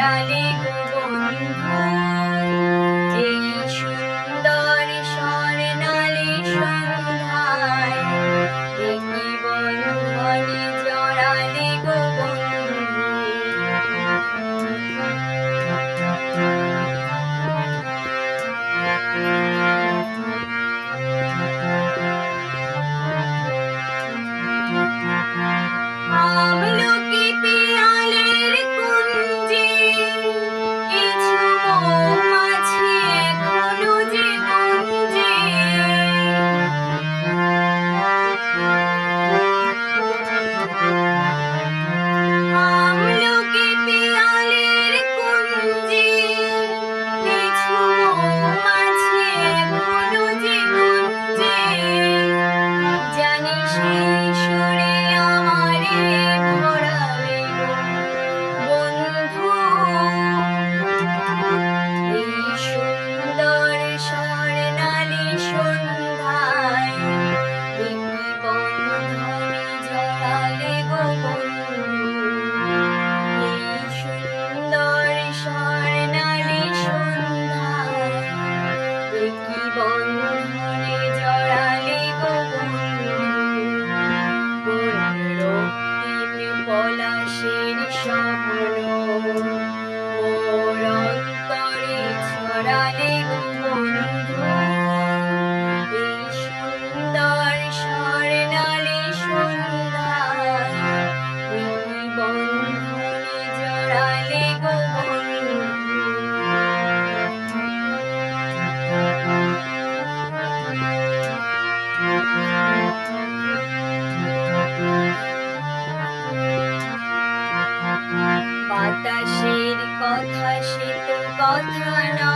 জড়ালে গো বন্ধু, এই সুন্দর স্বর্ণালী সন্ধ্যায়, একই বন্ধনে জড়ালে গো বন্ধু। আমলকি পিয়ালের কুঞ্জে কিছু মৌমাছি এখনো যে গুঞ্জে, আমলকি পিয়ালের কুঞ্জে কিছু মৌমাছি এখনো যে গুঞ্জে, জানি সেই সুরে আমারে ভরাবে গো বন্ধু, এই সুন্দর স্বর্ণালী সন্ধ্যায়, একই বন্ধনে জড়ালে গো বন্ধু, এই সুন্দর স্বর্ণালী সন্ধ্যায়, একই বন্ধনে জড়ালে গো বন্ধু। রক্তিম পলাশের স্বপ্ন মোর অন্তরে ছড়ালে গো বন্ধু, এই সুন্দর স্বর্ণালী সন্ধ্যায়, একই বন্ধনে জড়ালে গো বন্ধু। বাতাসের কথা সে তো কথা না,